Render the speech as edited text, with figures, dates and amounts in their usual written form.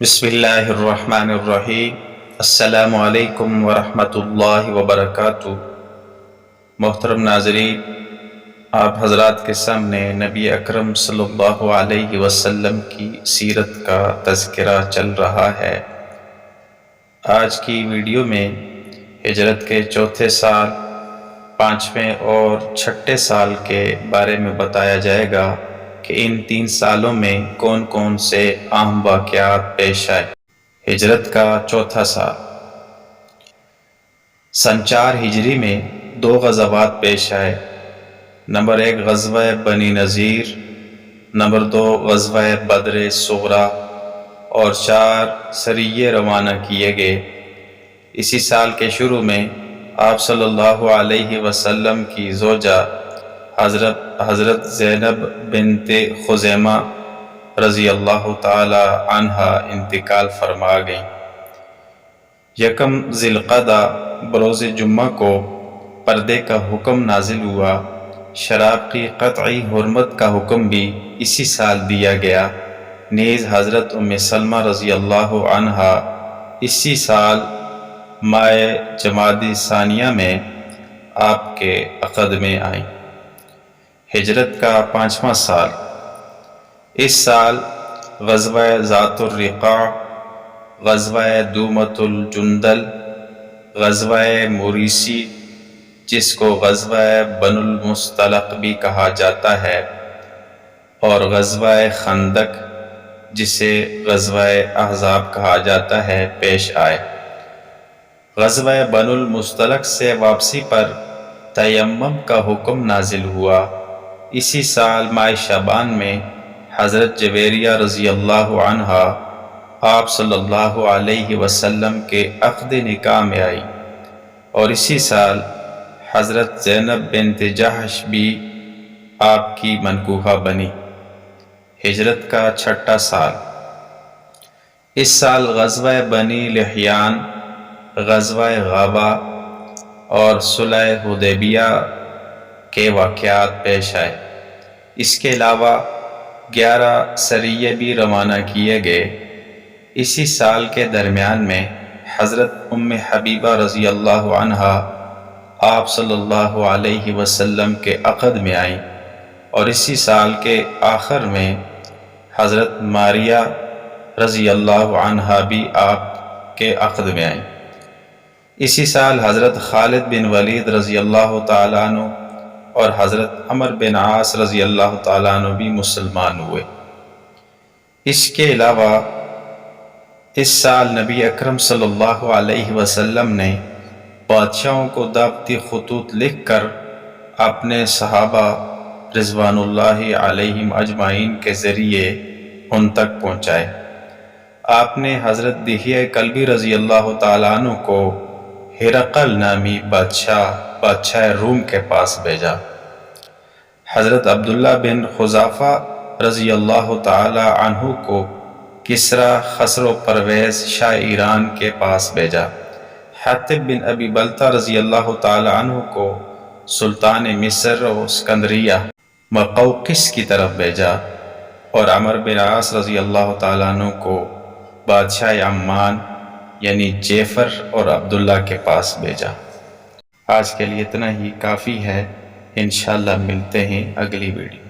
بسم اللہ الرحمن الرحیم۔ السلام علیکم ورحمۃ اللہ وبرکاتہ۔ محترم ناظرین، آپ حضرات کے سامنے نبی اکرم صلی اللہ علیہ وسلم کی سیرت کا تذکرہ چل رہا ہے۔ آج کی ویڈیو میں ہجرت کے چوتھے سال، پانچویں اور چھٹے سال کے بارے میں بتایا جائے گا کہ ان 3 سالوں میں کون کون سے اہم واقعات پیش آئے۔ ہجرت کا چوتھا سال، سن 4 ہجری میں 2 غزوات پیش آئے۔ نمبر 1 غزوہ بنی نذیر، نمبر 2 غزوہ بدر صغریٰ، اور 4 سریے روانہ کیے گئے۔ اسی سال کے شروع میں آپ صلی اللہ علیہ وسلم کی زوجہ حضرت زینب بنت خزیمہ رضی اللہ تعالی عنہا انتقال فرما گئیں۔ یکم ذی القعدہ بروز جمعہ کو پردے کا حکم نازل ہوا۔ شراب کی قطعی حرمت کا حکم بھی اسی سال دیا گیا۔ نیز حضرت ام سلمہ رضی اللہ عنہا اسی سال ماہ جمادی ثانیہ میں آپ کے عقد میں آئیں۔ ہجرت کا 5واں سال، اس سال غزوہ ذات الرقاع، غزوہ دومۃ الجندل، غزوہ موریسی جس کو غزوہ بن المصطلق بھی کہا جاتا ہے، اور غزوہ خندق جسے غزوہ احزاب کہا جاتا ہے پیش آئے۔ غزوہ بن المصطلق سے واپسی پر تیمم کا حکم نازل ہوا۔ اسی سال ماہ شعبان میں حضرت جویریہ رضی اللہ عنہا آپ صلی اللہ علیہ وسلم کے عقد نکاح میں آئی، اور اسی سال حضرت زینب بنت جحش بھی آپ کی منکوحہ بنی۔ ہجرت کا 6واں سال، اس سال غزوہ بنی لحیان، غزوہ غابہ اور صلح حدیبیہ کے واقعات پیش آئے۔ اس کے علاوہ 11 سریے بھی روانہ کیے گئے۔ اسی سال کے درمیان میں حضرت ام حبیبہ رضی اللہ عنہا آپ صلی اللہ علیہ وسلم کے عقد میں آئیں، اور اسی سال کے آخر میں حضرت ماریہ رضی اللہ عنہا بھی آپ کے عقد میں آئیں۔ اسی سال حضرت خالد بن ولید رضی اللہ تعالیٰ عنہ اور حضرت عمر بن عاص رضی اللہ تعالیٰ عنہ بھی مسلمان ہوئے۔ اس کے علاوہ اس سال نبی اکرم صلی اللہ علیہ وسلم نے بادشاہوں کو دعوتی خطوط لکھ کر اپنے صحابہ رضوان اللہ علیہم اجمعین کے ذریعے ان تک پہنچائے۔ آپ نے حضرت دحیہ کلبی رضی اللہ تعالیٰ عنہ کو ہرقل نامی بادشاہ روم کے پاس بھیجا۔ حضرت عبداللہ بن خزافہ رضی اللہ تعالی عنہ کو کسریٰ خسرو پرویز شاہ ایران کے پاس بھیجا۔ حاطب بن ابی بلتہ رضی اللہ تعالی عنہ کو سلطان مصر و اسکندریہ مقوقس کی طرف بھیجا، اور عمر بن عاص رضی اللہ تعالی عنہ کو بادشاہ عمان یعنی جعفر اور عبداللہ کے پاس بھیجا۔ آج کے لیے اتنا ہی کافی ہے۔ انشاءاللہ ملتے ہیں اگلی ویڈیو۔